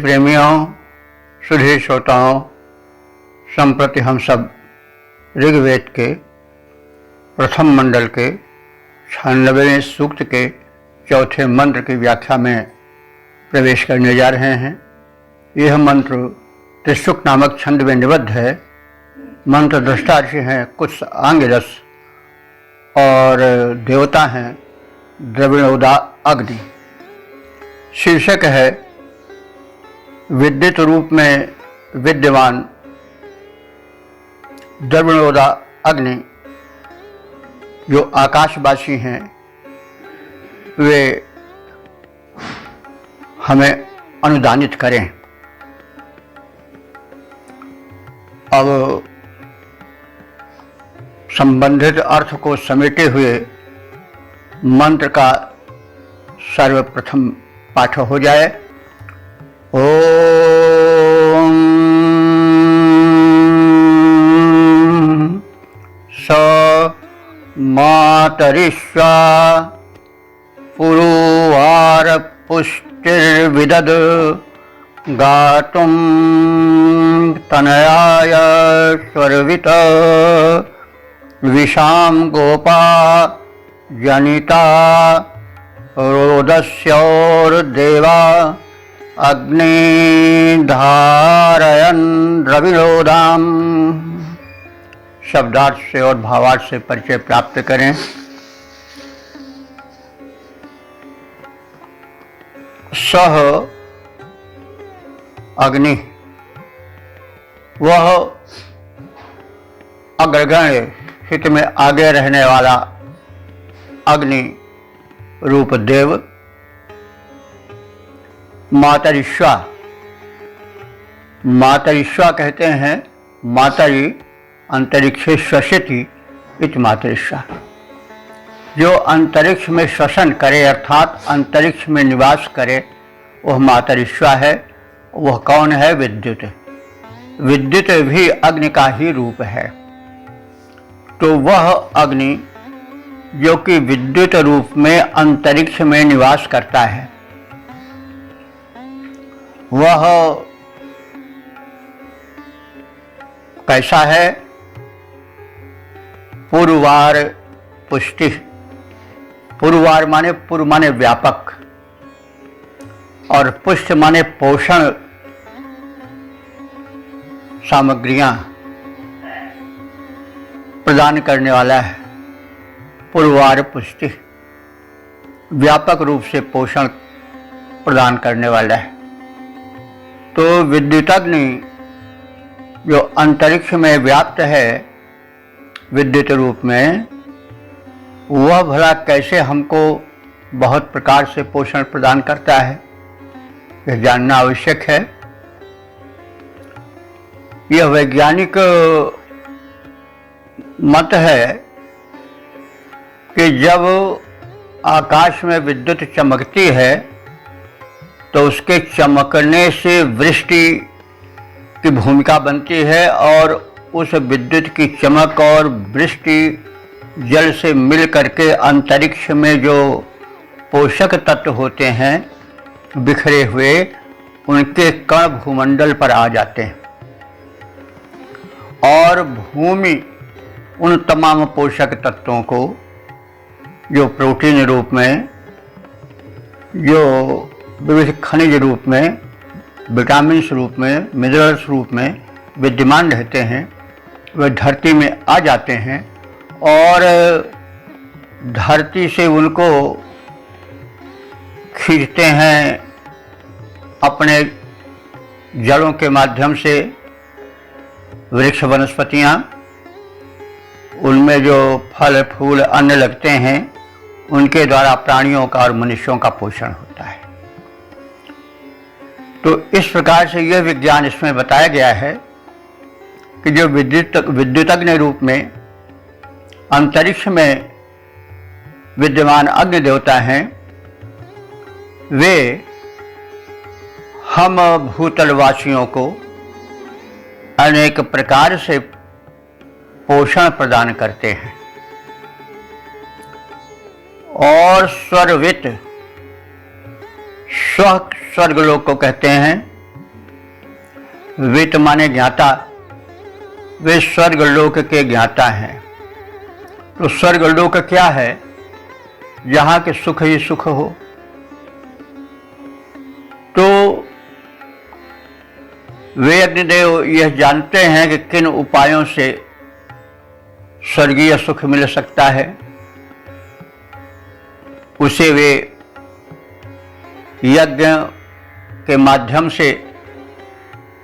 प्रेमियों, सुधीर श्रोताओं, संप्रति हम सब ऋग्वेद के प्रथम मंडल के 96वें सूक्त के चौथे मंत्र की व्याख्या में प्रवेश करने जा रहे हैं। यह मंत्र त्रिशुक नामक छंद में निबद्ध है। मंत्र दृष्टा ऋषि हैं कुछ आंगिरस और देवता हैं द्रविणोदा अग्नि। शीर्षक है विद्युत रूप में विद्यमान द्रविणोदा अग्नि जो आकाशवासी हैं वे हमें अनुदानित करें। अब संबंधित अर्थ को समेटे हुए मंत्र का सर्वप्रथम पाठ हो जाए। ओम स मातरिष्वा पुरुवार पुष्टिर्विदद गातुं तनयाय स्वर्वित विषां गोपा जनिता रोदस्योर्देवा अग्नि धारयन् द्रविणोदाम्। शब्दार्थ से और भावार्थ से परिचय प्राप्त करें। सह अग्नि, वह अग्रगण्य हित में आगे रहने वाला अग्नि रूप देव। मातरिश्वा, मातरिश्वा कहते हैं मातरि अंतरिक्षे श्वसिति इति मातरिश्वा। जो अंतरिक्ष में श्वसन करे अर्थात अंतरिक्ष में निवास करे वह मातरिश्वा है। वह कौन है? विद्युत। विद्युत भी अग्नि का ही रूप है। तो वह अग्नि जो कि विद्युत रूप में अंतरिक्ष में निवास करता है वह कैसा है? पूर्वार पुष्टि। पूर्वार माने पूर्व माने व्यापक और पुष्ट माने पोषण सामग्रियां प्रदान करने वाला है। पूर्वार पुष्टि व्यापक रूप से पोषण प्रदान करने वाला है। तो विद्युतग्नि जो अंतरिक्ष में व्याप्त है विद्युत रूप में, वह भला कैसे हमको बहुत प्रकार से पोषण प्रदान करता है यह जानना आवश्यक है। यह वैज्ञानिक मत है कि जब आकाश में विद्युत चमकती है तो उसके चमकने से वृष्टि की भूमिका बनती है और उस विद्युत की चमक और वृष्टि जल से मिल करके अंतरिक्ष में जो पोषक तत्व होते हैं बिखरे हुए, उनके कण भूमंडल पर आ जाते हैं और भूमि उन तमाम पोषक तत्वों को जो प्रोटीन रूप में, जो विविध खनिज रूप में, विटामिन रूप में, मिनरल्स रूप में विद्यमान रहते हैं, वे धरती में आ जाते हैं और धरती से उनको खींचते हैं अपने जड़ों के माध्यम से। वृक्ष वनस्पतियाँ, उनमें जो फल फूल अन्न लगते हैं उनके द्वारा प्राणियों का और मनुष्यों का पोषण होता है। तो इस प्रकार से यह विज्ञान इसमें बताया गया है कि जो विद्युतग्नि रूप में अंतरिक्ष में विद्यमान अग्नि देवता हैं वे हम भूतलवासियों को अनेक प्रकार से पोषण प्रदान करते हैं। और स्वर्वित, स्वर्गलोक को कहते हैं, वित माने ज्ञाता, वे स्वर्गलोक के ज्ञाता हैं। तो स्वर्गलोक क्या है? जहाँ के सुख ही सुख हो। तो वे अग्निदेव यह जानते हैं कि किन उपायों से स्वर्गीय सुख मिल सकता है, उसे वे यज्ञ के माध्यम से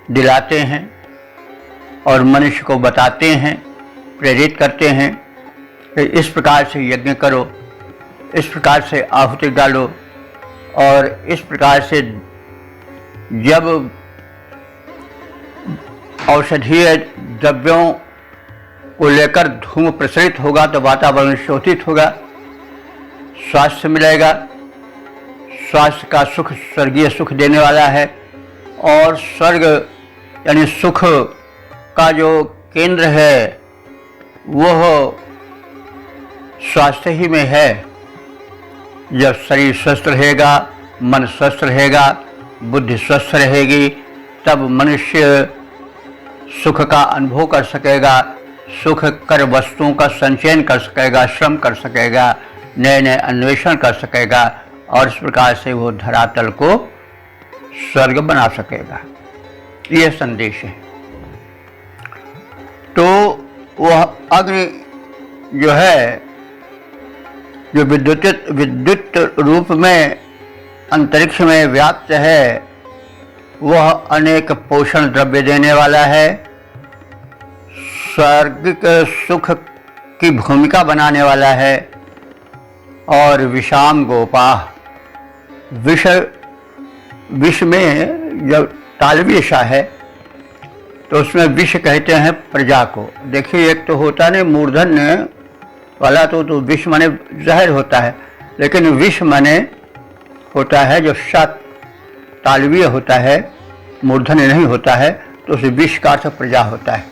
दिलाते हैं और मनुष्य को बताते हैं, प्रेरित करते हैं कि इस प्रकार से यज्ञ करो, इस प्रकार से आहुति डालो, और इस प्रकार से जब औषधीय द्रव्यों को लेकर धूम प्रसरित होगा तो वातावरण शोषित होगा, स्वास्थ्य मिलेगा, स्वास्थ्य का सुख स्वर्गीय सुख देने वाला है। और स्वर्ग यानी सुख का जो केंद्र है वह स्वास्थ्य ही में है। जब शरीर स्वस्थ रहेगा, मन स्वस्थ रहेगा, बुद्धि स्वस्थ रहेगी, तब मनुष्य सुख का अनुभव कर सकेगा, सुख कर वस्तुओं का संचयन कर सकेगा, श्रम कर सकेगा, नए नए अन्वेषण कर सकेगा, और इस प्रकार से वो धरातल को स्वर्ग बना सकेगा। यह संदेश है। तो वह अग्नि जो है, जो विद्युत रूप में अंतरिक्ष में व्याप्त है, वह अनेक पोषण द्रव्य देने वाला है, स्वर्ग के सुख की भूमिका बनाने वाला है। और विषाम गोपाः, विष में जब तालवी सा है तो उसमें विष कहते हैं प्रजा को। देखिए, एक तो होता नहीं मूर्धन्य वाला, तो विष माने जहर होता है, लेकिन विष माने होता है जो सात तालवीय होता है, मूर्धन्य नहीं होता है, तो उस विष का अर्थ प्रजा होता है।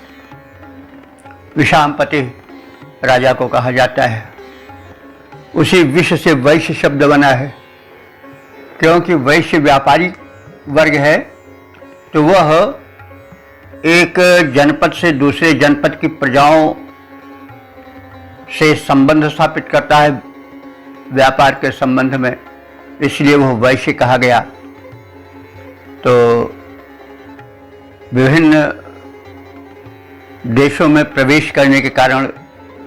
विषामपति राजा को कहा जाता है। उसी विष से वैश्य शब्द बना है, क्योंकि वैश्य व्यापारी वर्ग है, तो वह एक जनपद से दूसरे जनपद की प्रजाओं से संबंध स्थापित करता है व्यापार के संबंध में, इसलिए वह वैश्य कहा गया। तो विभिन्न देशों में प्रवेश करने के कारण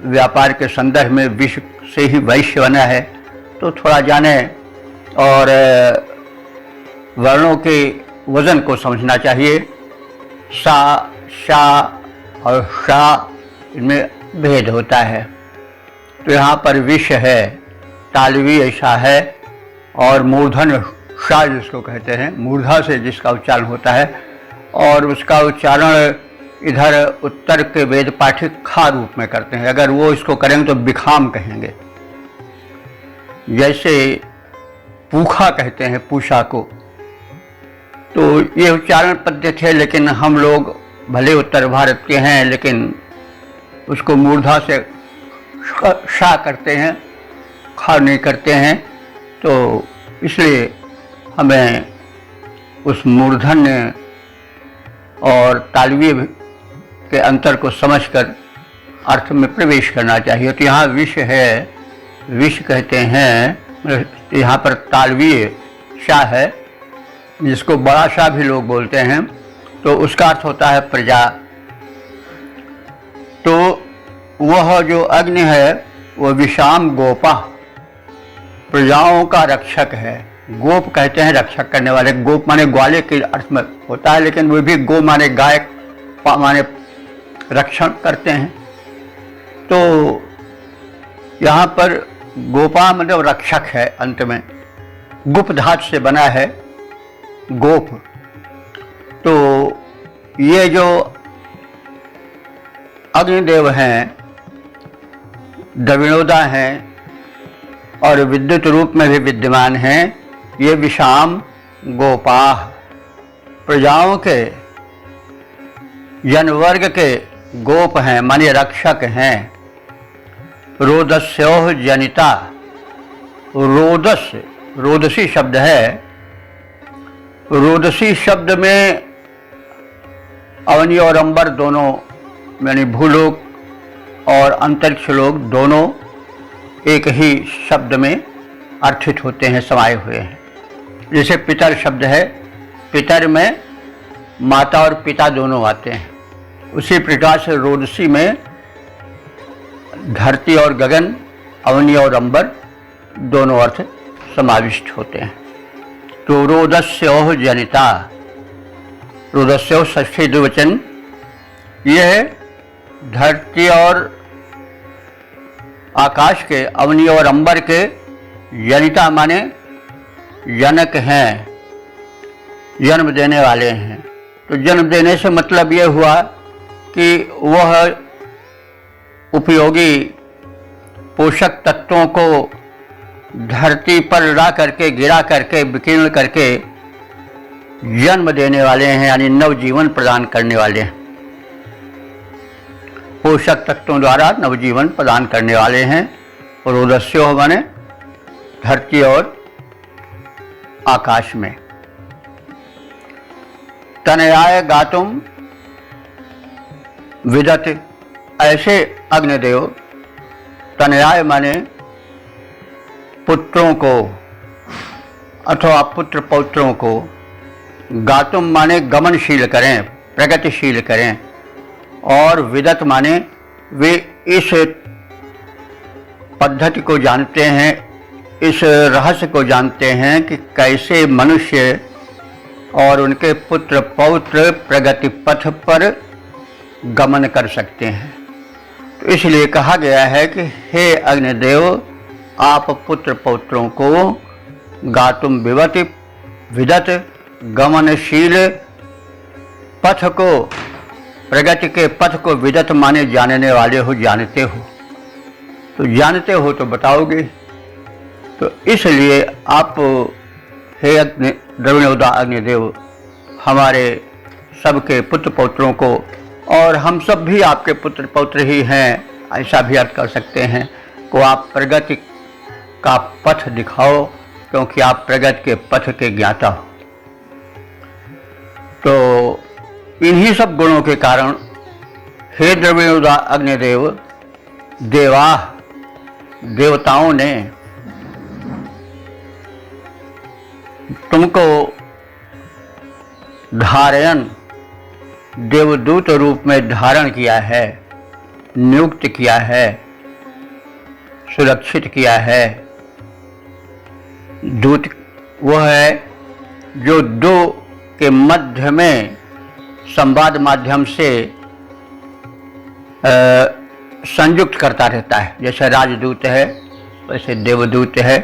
व्यापार के संदर्भ में विश्व से ही वैश्य बना है। तो थोड़ा जाने और वर्णों के वजन को समझना चाहिए। सा, शा और शा, इनमें भेद होता है। तो यहाँ पर विष है, तालवी ऐसा है, और मूर्धन शा जिसको कहते हैं, मूर्धा से जिसका उच्चारण होता है, और उसका उच्चारण इधर उत्तर के वेद पाठी खा रूप में करते हैं। अगर वो इसको करेंगे तो बिखाम कहेंगे, जैसे पूखा कहते हैं पूषा को। तो ये उच्चारण पद्धति है, लेकिन हम लोग भले उत्तर भारत के हैं, लेकिन उसको मूर्धा से शा करते हैं, खा नहीं करते हैं। तो इसलिए हमें उस मूर्धन्य और तालवीय के अंतर को समझकर अर्थ में प्रवेश करना चाहिए। तो यहाँ विष है, विष कहते हैं, यहाँ पर तालवीय शा है, जिसको बड़ा शा भी लोग बोलते हैं, तो उसका अर्थ होता है प्रजा। तो वह जो अग्नि है वह विषाम गोपा, प्रजाओं का रक्षक है। गोप कहते हैं रक्षक करने वाले, गोप माने ग्वाले के अर्थ में होता है, लेकिन वो भी गो माने गाय, पा माने रक्षण करते हैं। तो यहाँ पर गोपा मतलब रक्षक है, अंत में गुप धातु से बना है गोप। तो ये जो अग्निदेव हैं, द्रविणोदा हैं और विद्युत रूप में भी विद्यमान हैं, ये विषाम गोपाः, प्रजाओं के जनवर्ग के गोप हैं, माने रक्षक हैं। रोदस्योः जनिता, रोदस रोदसी शब्द है। रोदसी शब्द में अवनी और अंबर दोनों यानी भूलोक और अंतरिक्ष लोक दोनों एक ही शब्द में अर्थित होते हैं, समाये हुए हैं। जैसे पितर शब्द है, पितर में माता और पिता दोनों आते हैं। उसी प्रकार से रोदसी में धरती और गगन, अवनी और अंबर दोनों अर्थ समाविष्ट होते हैं। तो रोदस्योः जनिता, रोदस्योः षष्ठी द्विवचन, यह धरती और आकाश के, अवनी और अंबर के जनिता माने जनक हैं, जन्म देने वाले हैं। तो जन्म देने से मतलब यह हुआ कि वह उपयोगी पोषक तत्वों को धरती पर ला करके, गिरा करके, विकीर्ण करके जन्म देने वाले हैं, यानी नवजीवन प्रदान करने वाले हैं। पोषक तत्वों द्वारा नवजीवन प्रदान करने वाले हैं। और रोदस्योः माने धरती और आकाश में। तनयाय गातुम विदत, ऐसे अग्निदेव, तनयाय माने पुत्रों को अथवा पुत्र पौत्रों को, गातुम माने गमनशील करें, प्रगतिशील करें, और विदत माने वे इस पद्धति को जानते हैं, इस रहस्य को जानते हैं कि कैसे मनुष्य और उनके पुत्र पौत्र प्रगति पथ पर गमन कर सकते हैं। तो इसलिए कहा गया है कि हे अग्निदेव, आप पुत्र पौत्रों को गातुम विवति विदत, गमनशील पथ को, प्रगति के पथ को, विदत माने जानने वाले हो, जानते हो। तो जानते हो तो बताओगे। तो इसलिए आप हे द्रविणोदा अग्निदेव, हमारे सबके पुत्र पौत्रों को, और हम सब भी आपके पुत्र पौत्र ही हैं, ऐसा भी अर्थ कर सकते हैं, को आप प्रगति का पथ दिखाओ, क्योंकि आप प्रगति के पथ के ज्ञाता हो। तो इन्हीं सब गुणों के कारण हे द्रविणोदा अग्निदेव, देवताओं ने तुमको धारयन, देवदूत रूप में धारण किया है, नियुक्त किया है, सुरक्षित किया है। दूत वह है जो दो के मध्य में संवाद माध्यम से संयुक्त करता रहता है। जैसे राजदूत है वैसे देवदूत है।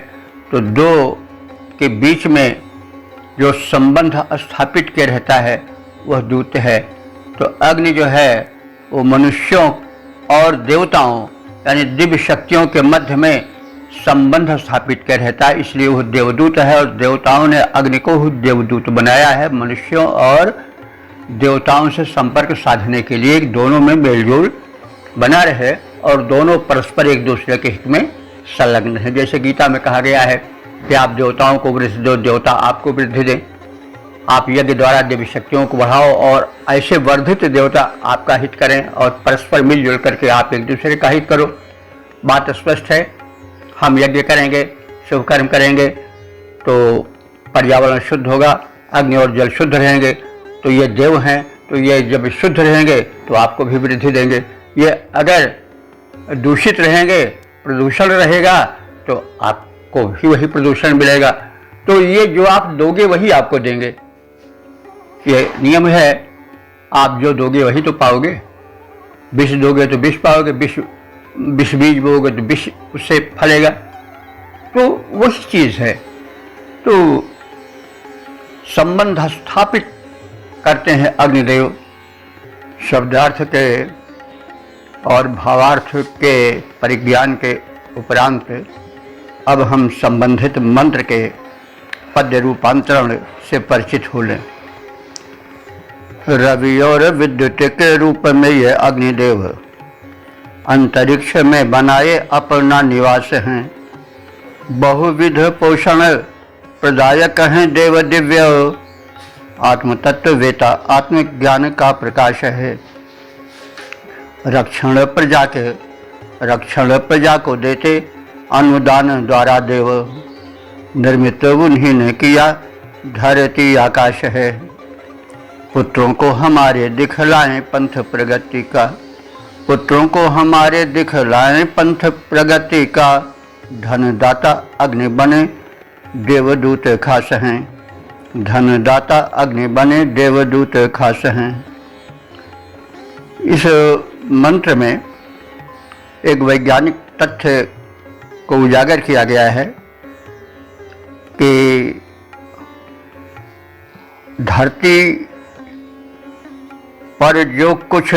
तो दो के बीच में जो संबंध स्थापित किया रहता है वह दूत है। तो अग्नि जो है वो मनुष्यों और देवताओं यानी दिव्य शक्तियों के मध्य में संबंध स्थापित किया रहता है, इसलिए वह देवदूत है। और देवताओं ने अग्नि को देवदूत बनाया है मनुष्यों और देवताओं से संपर्क साधने के लिए, दोनों में मेलजोल बना रहे और दोनों परस्पर एक दूसरे के हित में संलग्न है। जैसे गीता में कहा गया है कि आप देवताओं को वृद्धि दो, देवता आपको वृद्धि दें। आप यज्ञ द्वारा दिव्य शक्तियों को बढ़ाओ और ऐसे वर्धित देवता आपका हित करें और परस्पर मिलजुल करके आप एक दूसरे का हित करो। बात स्पष्ट है। हम यज्ञ करेंगे, शुभ कर्म करेंगे तो पर्यावरण शुद्ध होगा, अग्नि और जल शुद्ध रहेंगे, तो ये देव हैं, तो ये जब शुद्ध रहेंगे तो आपको भी वृद्धि देंगे। ये अगर दूषित रहेंगे, प्रदूषण रहेगा, तो आपको भी वही प्रदूषण मिलेगा। तो ये जो आप दोगे वही आपको देंगे, ये नियम है। आप जो दोगे वही तो पाओगे। विष दोगे तो विष पाओगे, विष बीज बोगे तो विष उससे फलेगा। तो वही चीज है। तो संबंध स्थापित करते हैं अग्निदेव। शब्दार्थ के और भावार्थ के परिज्ञान के उपरांत अब हम संबंधित मंत्र के पद्य रूपांतरण से परिचित हो लें। रवि और विद्युत के रूप में यह अग्निदेव अंतरिक्ष में बनाए अपना निवास हैं। बहुविध पोषण प्रदायक हैं देव दिव्य, आत्म तत्व वेता आत्मज्ञान का प्रकाश है। रक्षण प्रजा को देते अनुदान द्वारा देव, निर्मित उन्हीं ने किया धरती आकाश है। पुत्रों को हमारे दिखलाएं पंथ प्रगति का, पुत्रों को हमारे दिखलाएं पंथ प्रगति का, धनदाता अग्नि बने देवदूत खास हैं, धनदाता अग्नि बने देवदूत खास हैं। इस मंत्र में एक वैज्ञानिक तथ्य को उजागर किया गया है कि धरती पर जो कुछ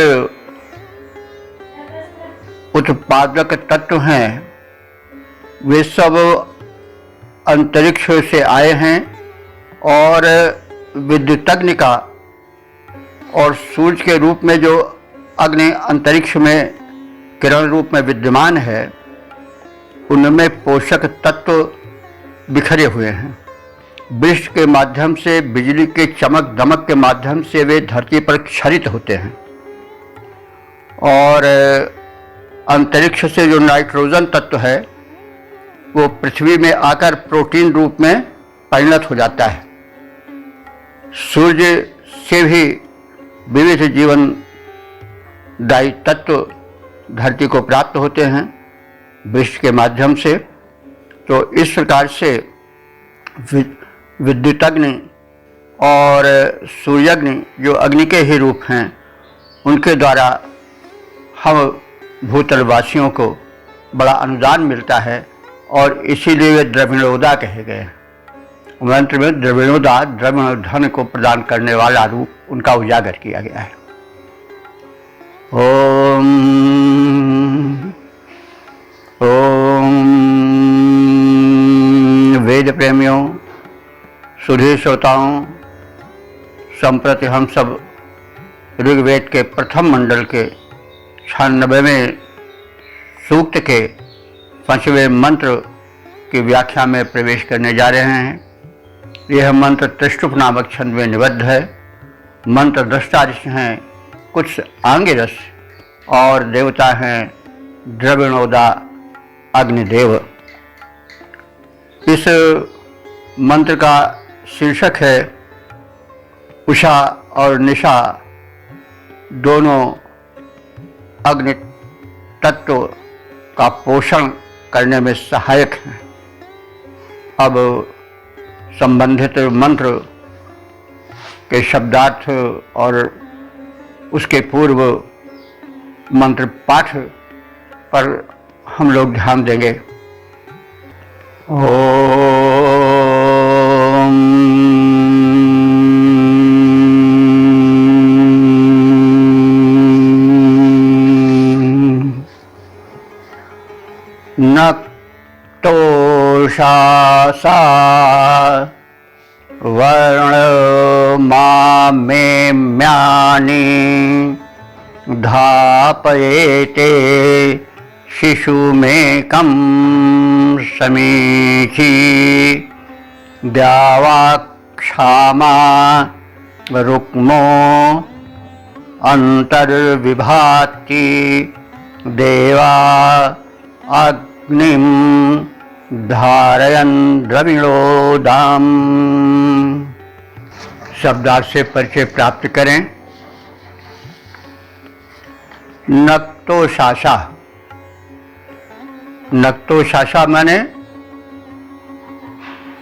उत्पादक तत्व हैं वे सब अंतरिक्ष से आए हैं और विद्युतग्नि का और सूर्य के रूप में जो अग्नि अंतरिक्ष में किरण रूप में विद्यमान है उनमें पोषक तत्व बिखरे हुए हैं। वृष्टि के माध्यम से, बिजली के चमक दमक के माध्यम से वे धरती पर क्षरित होते हैं और अंतरिक्ष से जो नाइट्रोजन तत्व है वो पृथ्वी में आकर प्रोटीन रूप में परिणत हो जाता है। सूर्य से भी विविध जीवन दायी तत्व धरती को प्राप्त होते हैं वृष्टि के माध्यम से। तो इस प्रकार से विद्युतग्नि और सूर्याग्नि जो अग्नि के ही रूप हैं उनके द्वारा हम भूतलवासियों को बड़ा अनुदान मिलता है और इसीलिए वे द्रविणोदा कहे गए हैं। मंत्र में द्रविणोदा द्रविण धन को प्रदान करने वाला रूप उनका उजागर किया गया है। ओम ओम वेद प्रेमियों, सुधी श्रोताओं, संप्रति हम सब ऋग्वेद के प्रथम मंडल के 96वें सूक्त के 5वें मंत्र की व्याख्या में प्रवेश करने जा रहे हैं। यह मंत्र त्रिष्टुप नामक छंद में निबद्ध है। मंत्र दृष्टा ऋषि हैं कुछ आंगिरस और देवता हैं द्रविणोदा अग्निदेव। इस मंत्र का शीर्षक है उषा और निशा दोनों अग्नि तत्व का पोषण करने में सहायक हैं। अब संबंधित मंत्र के शब्दार्थ और उसके पूर्व मंत्र पाठ पर हम लोग ध्यान देंगे। नक्तोषासा वर्णमामेम्यानि धापयेते शिशुमेकं समीची द्यावाक्षामा रुक्मो अंतर्विभाति देवा अग्निं धारयन् द्रविणोदाम। शब्दार्थ से परिचय प्राप्त करें। नक्तोषासा, नक्तोषासा माने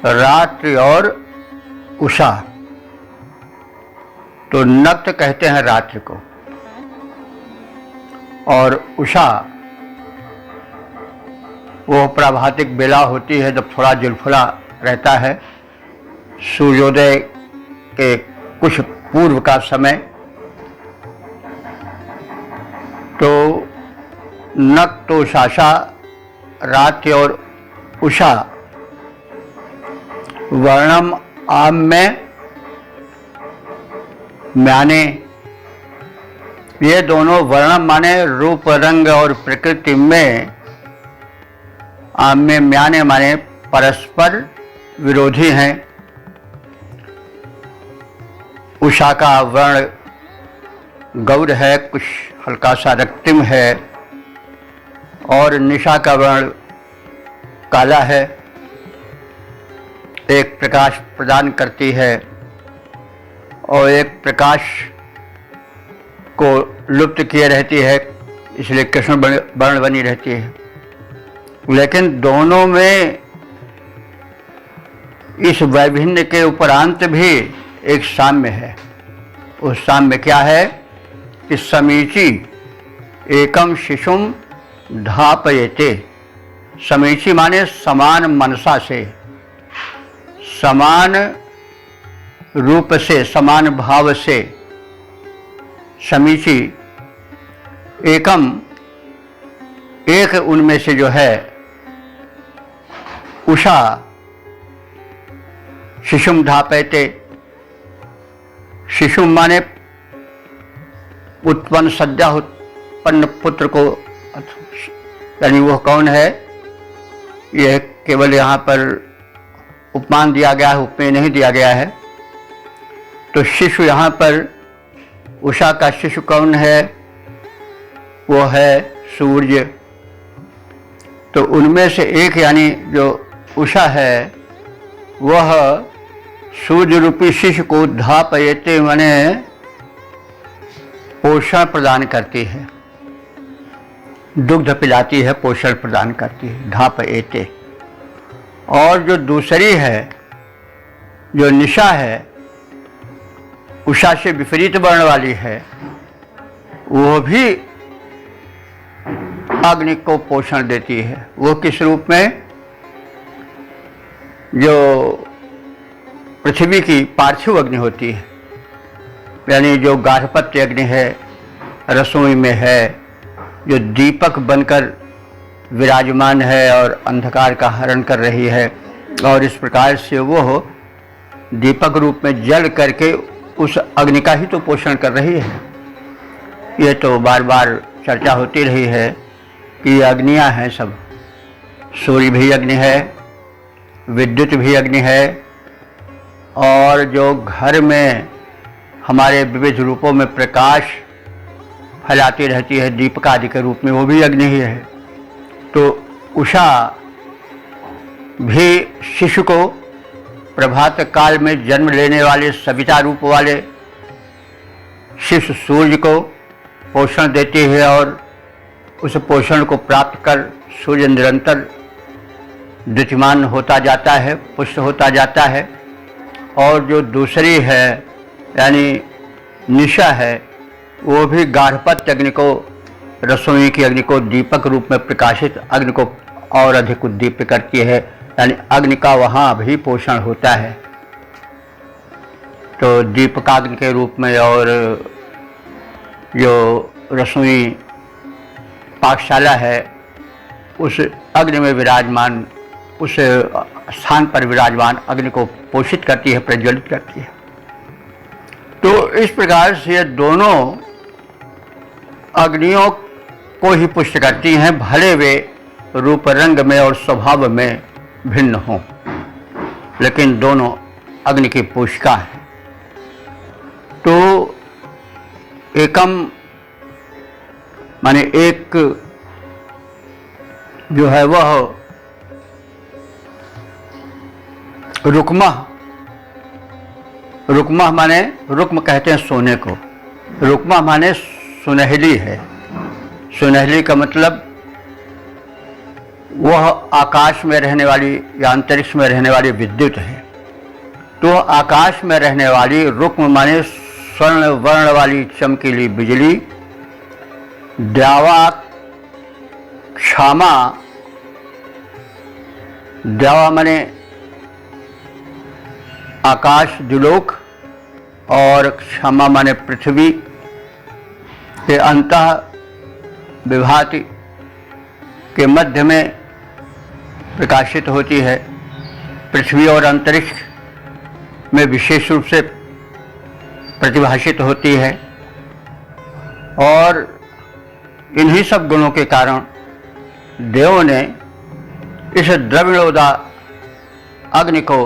रात्रि और उषा। तो नक्त कहते हैं रात्रि को और उषा वो प्राभातिक बेला होती है जब थोड़ा जुलफुला रहता है, सूर्योदय के कुछ पूर्व का समय। तो नक्तोषासा रात्रि और उषा वर्णम आम में म्याने, ये दोनों वर्णम माने रूप रंग और प्रकृति में, आम में म्याने माने परस्पर विरोधी हैं। उषा का वर्ण गौर है, कुछ हल्का सा रक्तिम है, और निशा का वर्ण काला है। एक प्रकाश प्रदान करती है और एक प्रकाश को लुप्त किए रहती है, इसलिए कृष्ण वर्ण बनी रहती है। लेकिन दोनों में इस वैभिन्न के उपरांत भी एक साम्य है। उस साम्य क्या है कि समीची एकम शिशुम धापयते। समीची माने समान मनसा से, समान रूप से, समान भाव से। समीची एकम, एक उनमें से जो है उषा शिशुम धापयते। शिशुम माने उत्पन्न, सद्या उत्पन्न पुत्र को, यानी वह कौन है, यह केवल यहाँ पर उपमान दिया गया है, उपमेय नहीं दिया गया है। तो शिशु यहाँ पर उषा का शिशु कौन है, वो है सूर्य। तो उनमें से एक यानी जो उषा है वह सूर्य रूपी शिशु को धापयते माने पोषण प्रदान करती है, दुग्ध पिलाती है, पोषण प्रदान करती है, धापयते। और जो दूसरी है, जो निशा है, उषा से विपरीत वर्ण वाली है, वो भी अग्नि को पोषण देती है। वो किस रूप में, जो पृथ्वी की पार्थिव अग्नि होती है, यानी जो गार्हपत्य अग्नि है, रसोई में है, जो दीपक बनकर विराजमान है और अंधकार का हरण कर रही है, और इस प्रकार से वो दीपक रूप में जल करके उस अग्नि का ही तो पोषण कर रही है। ये तो बार बार चर्चा होती रही है कि ये अग्नियाँ हैं सब। सूर्य भी अग्नि है, विद्युत भी अग्नि है, और जो घर में हमारे विविध रूपों में प्रकाश फैलाती रहती है दीपक आदि के रूप में, वो भी अग्नि ही है। तो उषा भी शिशु को प्रभात काल में जन्म लेने वाले सविता रूप वाले शिशु सूर्य को पोषण देती है, और उस पोषण को प्राप्त कर सूर्य निरंतर द्युतिमान होता जाता है, पुष्ट होता जाता है। और जो दूसरी है यानी निशा है, वो भी गार्हपत्य अग्नि को, रसोई की अग्नि को, दीपक रूप में प्रकाशित अग्नि को और अधिक उद्दीप्त करती है, यानी अग्नि का वहाँ भी पोषण होता है। तो दीपकाग्नि के रूप में और जो रसोई पाकशाला है, उस अग्नि में विराजमान, उस स्थान पर विराजमान अग्नि को पोषित करती है, प्रज्वलित करती है। तो इस प्रकार से दोनों अग्नियों को ही पुष्ट करती हैं, भले वे रूप रंग में और स्वभाव में भिन्न हों, लेकिन दोनों अग्नि की पोषिका है। तो एकम माने एक जो है वह रुक्मा, रुक्मा माने, रुक्म कहते हैं सोने को, रुक्मा माने सुनहली है। सुनहली का मतलब वह आकाश में रहने वाली या अंतरिक्ष में रहने वाली विद्युत है। तो आकाश में रहने वाली रुक्म माने स्वर्ण वर्ण वाली चमकीली बिजली, द्यावा क्षमा, द्यावा माने आकाश द्युलोक, और क्षमा माने पृथ्वी के अंतः विभाति के मध्य में प्रकाशित होती है। पृथ्वी और अंतरिक्ष में विशेष रूप से प्रतिभाषित होती है, और इन्हीं सब गुणों के कारण देवों ने इस द्रविणोदा अग्नि को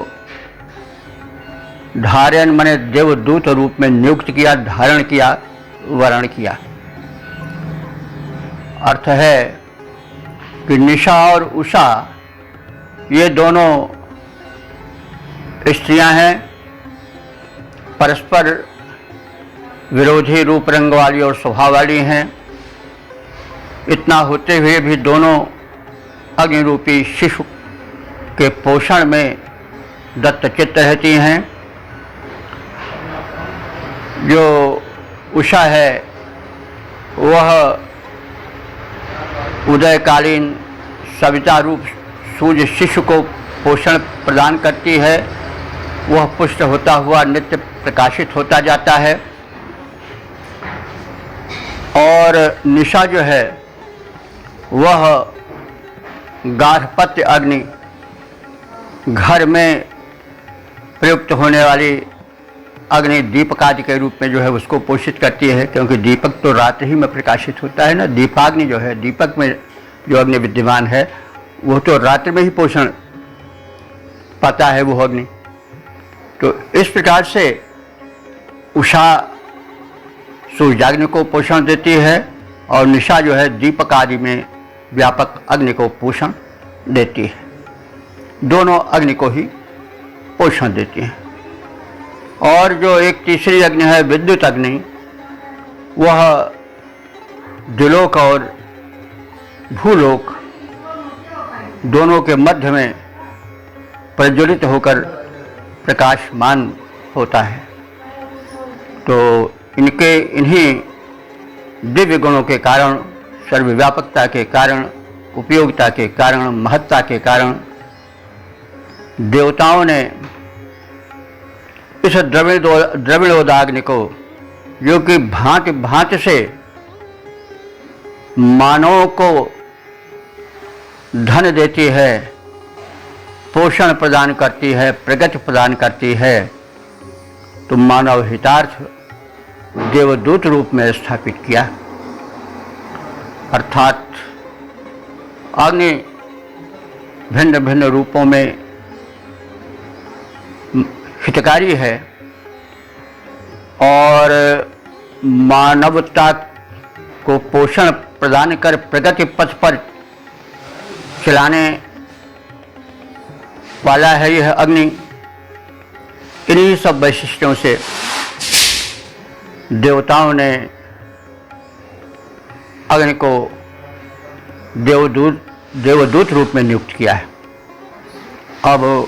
धारण माने देवदूत रूप में नियुक्त किया, धारण किया, वरण किया। अर्थ है कि निशा और उषा ये दोनों स्त्रियां हैं, परस्पर विरोधी रूप रंग वाली और स्वभाव वाली हैं। इतना होते हुए भी दोनों अग्नि रूपी शिशु के पोषण में दत्तचित्त रहती हैं। जो उषा है वह उदयकालीन सविता रूप सूर्य शिशु को पोषण प्रदान करती है। वह पुष्ट होता हुआ नित्य प्रकाशित होता जाता है। और निशा जो है वह गार्हपत्य अग्नि, घर में प्रयुक्त होने वाली अग्नि दीपक आदि के रूप में जो है उसको पोषित करती है, क्योंकि दीपक तो रात्रि ही में प्रकाशित होता है ना। दीपाग्नि जो है, दीपक में जो अग्नि विद्यमान है वो तो रात्रि में ही पोषण पाता है वो अग्नि। तो इस प्रकार से उषा सूर्याग्नि को पोषण देती है और निशा जो है दीपक आदि में व्यापक अग्नि को पोषण देती है। दोनों अग्नि को ही पोषण देती हैं। और जो एक तीसरी अग्नि है विद्युत अग्नि, वह द्युलोक और भूलोक दोनों के मध्य में प्रज्वलित होकर प्रकाशमान होता है। तो इन्हीं दिव्य गुणों के कारण, सर्वव्यापकता के कारण, उपयोगिता के कारण, महत्ता के कारण देवताओं ने इस द्रविणोदाग्नि को, जो कि भांति भांति से मानव को धन देती है, पोषण प्रदान करती है, प्रगति प्रदान करती है, तो मानव हितार्थ देवदूत रूप में स्थापित किया। अर्थात अग्नि भिन्न भिन्न रूपों में हितकारी है और मानवता को पोषण प्रदान कर प्रगति पथ पर चलाने वाला है यह अग्नि। इन्हीं सब वैशिष्ट्यों से देवताओं ने अग्नि को देवदूत रूप में नियुक्त किया है। अब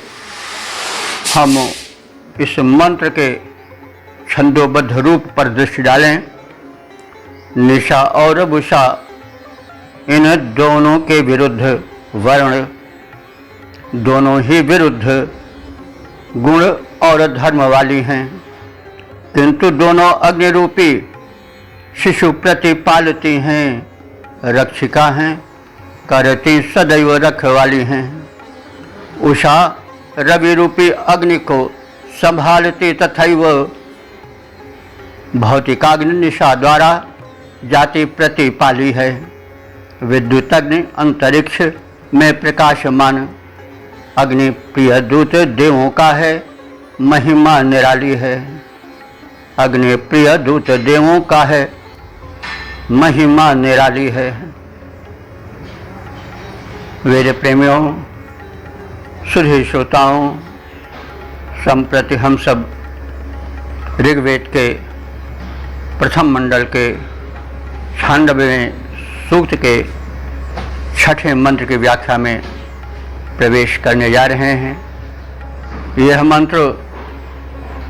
हम इस मंत्र के छंदोबद्ध रूप पर दृष्टि डालें। निशा और उषा इन दोनों के विरुद्ध वर्ण, दोनों ही विरुद्ध गुण और धर्म वाली हैं, किंतु दोनों अग्नि रूपी शिशु प्रतिपालती हैं, रक्षिका हैं, करती सदैव रखवाली हैं। उषा रवि रूपी अग्नि को संभालती तथैव भौतिकाग्नि निशा द्वारा जाति प्रतिपाली है। विद्युत अग्नि अंतरिक्ष में प्रकाशमान अग्नि प्रिय दूत देवों का है, महिमा निराली है। अग्नि प्रिय दूत देवों का है, महिमा निराली है। वेद प्रेमियों, सुधी श्रोताओं, संप्रति हम सब ऋग्वेद के प्रथम मंडल के 96वें सूक्त के 6ठे मंत्र की व्याख्या में प्रवेश करने जा रहे हैं। यह मंत्र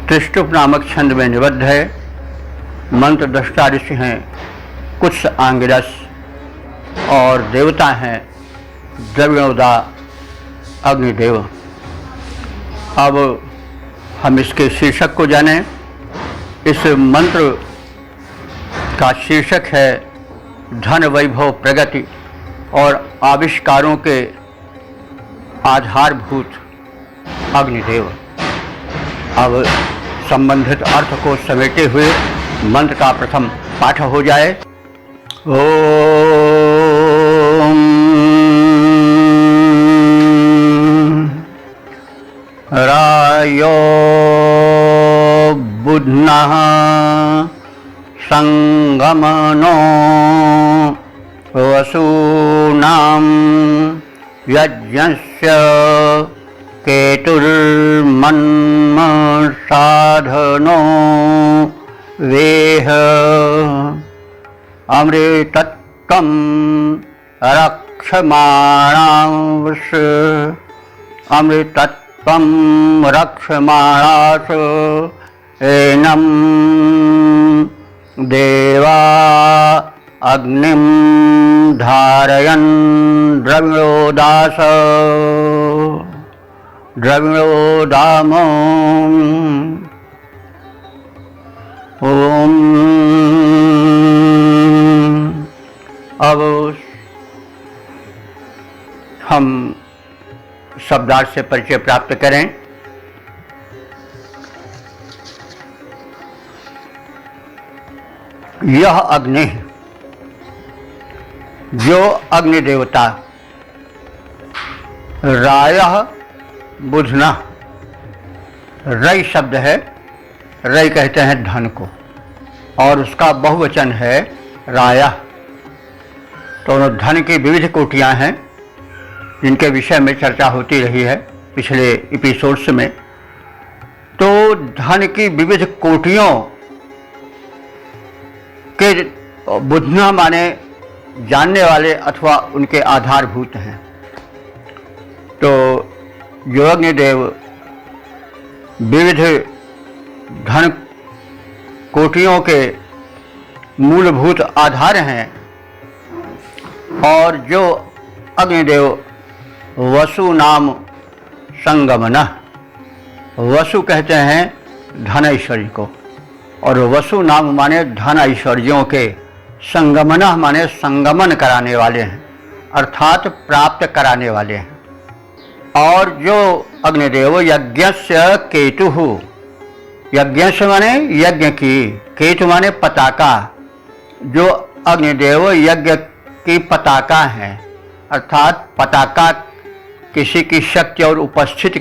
त्रिष्टुप नामक छंद में निबद्ध है। मंत्र दृष्टा ऋषि हैं कुत्स आंगिरस और देवता हैं द्रविणोदा अग्निदेव। अब हम इसके शीर्षक को जानें। इस मंत्र का शीर्षक है धन वैभव प्रगति और आविष्कारों के आधारभूत अग्निदेव। अब संबंधित अर्थ को समेटे हुए मंत्र का प्रथम पाठ हो जाए। ओम रायो पुनः संगमनो वसूनां यज्ञस्य केतुर्मन्म साधनो वेह अमृतत्वं रक्षमाणांश अमृतत्वं रक्षमाणास एनं देवा अग्निं धारयन् द्रविणोदास द्रविणोदाम ओम। अब हम शब्दार्थ से परिचय प्राप्त करें। यह अग्नि, जो अग्नि देवता रायः बुझना, रय शब्द है, रय कहते हैं धन को, और उसका बहुवचन है रायः। तो धन की विविध कोटियां हैं जिनके विषय में चर्चा होती रही है पिछले एपिसोड्स में। तो धन की विविध कोटियों के बुझना माने जानने वाले अथवा उनके आधारभूत हैं। तो जो अग्निदेव विविध धन कोटियों के मूलभूत आधार हैं, और जो अग्निदेव वसु नाम संगमनः, वसु कहते हैं धन ऐश्वर्य को, और वसु नाम माने धन ऐश्वर्यों के, संगमनः माने संगमन कराने वाले हैं, अर्थात प्राप्त कराने वाले हैं। और जो अग्निदेव यज्ञस्य केतुः, यज्ञस्य माने यज्ञ की, केतु माने पताका, जो अग्निदेव यज्ञ की पताका है, अर्थात पताका किसी की शक्ति और उपस्थिति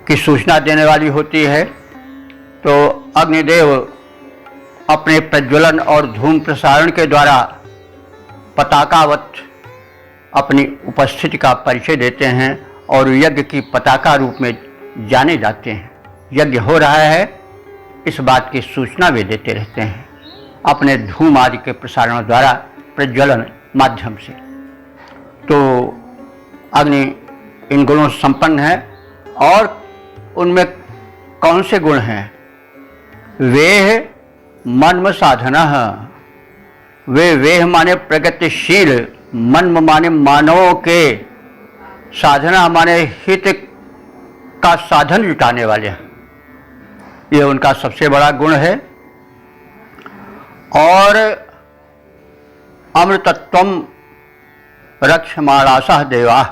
की सूचना देने वाली होती है। तो अग्निदेव अपने प्रज्वलन और धूम प्रसारण के द्वारा पताकावत अपनी उपस्थिति का परिचय देते हैं और यज्ञ की पताका रूप में जाने जाते हैं। यज्ञ हो रहा है इस बात की सूचना वे देते रहते हैं अपने धूम आदि के प्रसारण द्वारा, प्रज्वलन माध्यम से। तो अग्नि इन गुणों से संपन्न है। और उनमें कौन से गुण हैं? वेह मन्म साधनः, वे वेह माने प्रगतिशील, मन्म माने मानवों के, साधना माने हित का साधन जुटाने वाले हैं। ये उनका सबसे बड़ा गुण है। और अमृतत्वम रक्षमाणासः देवाः,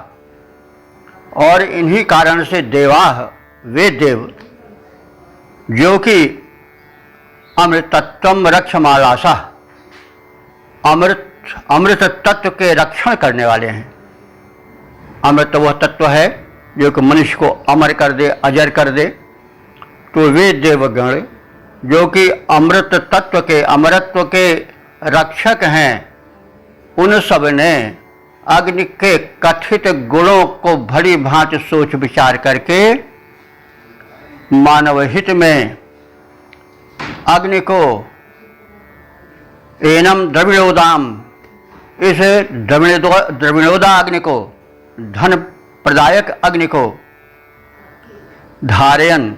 और इन्हीं कारण से देवाः, वे देव जो कि अमृतत्वम रक्षमाणासः, अमृत तत्व के रक्षण करने वाले हैं। अमृत वह तत्व है जो कि मनुष्य को अमर कर दे, अजर कर दे। तो वे देवगण जो कि अमृत तत्व के, अमरत्व के रक्षक हैं, उन सब ने अग्नि के कथित गुणों को भली भांति सोच विचार करके मानव हित में अग्नि को, एनम द्रविणोदाम, इस द्रविणोदा अग्नि को, धन प्रदायक अग्नि को धारयन,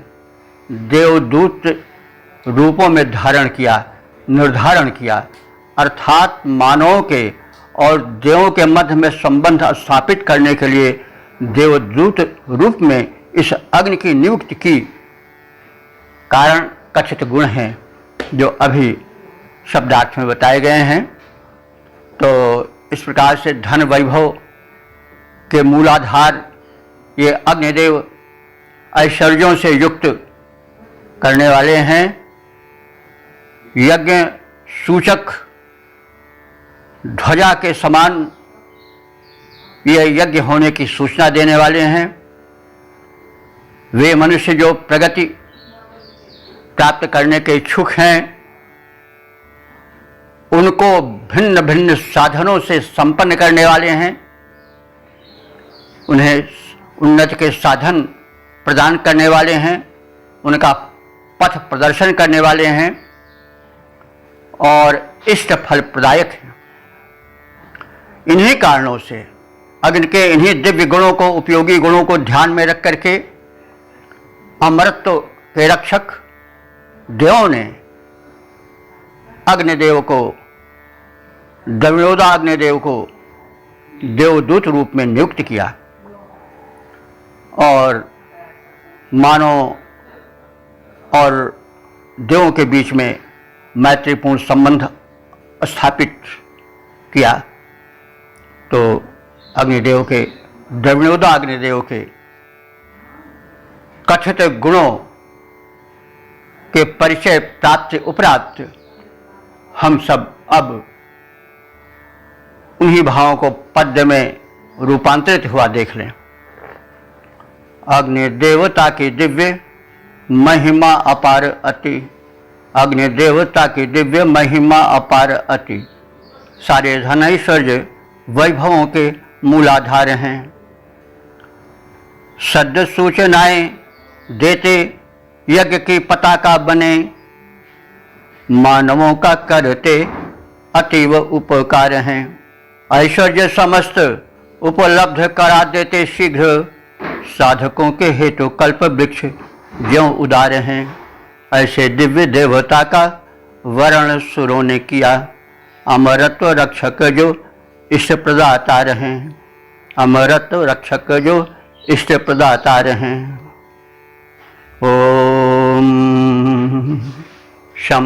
देवदूत रूपों में धारण किया, निर्धारण किया, अर्थात मानवों के और देवों के मध्य में संबंध स्थापित करने के लिए देवदूत रूप में इस अग्नि की नियुक्ति की। कारण कथित गुण हैं जो अभी शब्दार्थ में बताए गए हैं। तो इस प्रकार से धन वैभव के मूलाधार ये अग्निदेव ऐश्वर्यों से युक्त करने वाले हैं। यज्ञ सूचक ध्वजा के समान ये यज्ञ होने की सूचना देने वाले हैं। वे मनुष्य जो प्रगति प्राप्त करने के इच्छुक हैं उनको भिन्न भिन्न साधनों से संपन्न करने वाले हैं, उन्हें उन्नति के साधन प्रदान करने वाले हैं, उनका पथ प्रदर्शन करने वाले हैं और इष्ट फल प्रदायक हैं। इन्हीं कारणों से अग्नि के इन्हीं दिव्य गुणों को, उपयोगी गुणों को ध्यान में रख करके अमरत्व के रक्षक देवों ने अग्निदेव को, द्रविणोदा अग्निदेव को देवदूत रूप में नियुक्त किया और मानव और देवों के बीच में मैत्रीपूर्ण संबंध स्थापित किया। तो अग्निदेव के, द्रविणोदा अग्निदेव के कथित गुणों के परिचय प्राप्त उपरांत हम सब अब उन्हीं भावों को पद्य में रूपांतरित हुआ देख लें। अग्नि देवता की दिव्य महिमा अपार अति, अग्नि देवता की दिव्य महिमा अपार अति, सारे धन ऐश्वर्य वैभवों के मूलाधार हैं। सद्य सूचनाएं देते यज्ञ की पताका बने, मानवों का करते अतीव उपकार हैं। ऐश्वर्य समस्त उपलब्ध करा देते शीघ्र, साधकों के हेतु कल्प वृक्ष ज्यों उदार हैं। ऐसे दिव्य देवता का वर्ण सुरों ने किया, अमरत्व रक्षक जो इष्ट प्रदाता हैं, अमरत्व रक्षक जो इष्ट प्रदाता हैं। ओम शम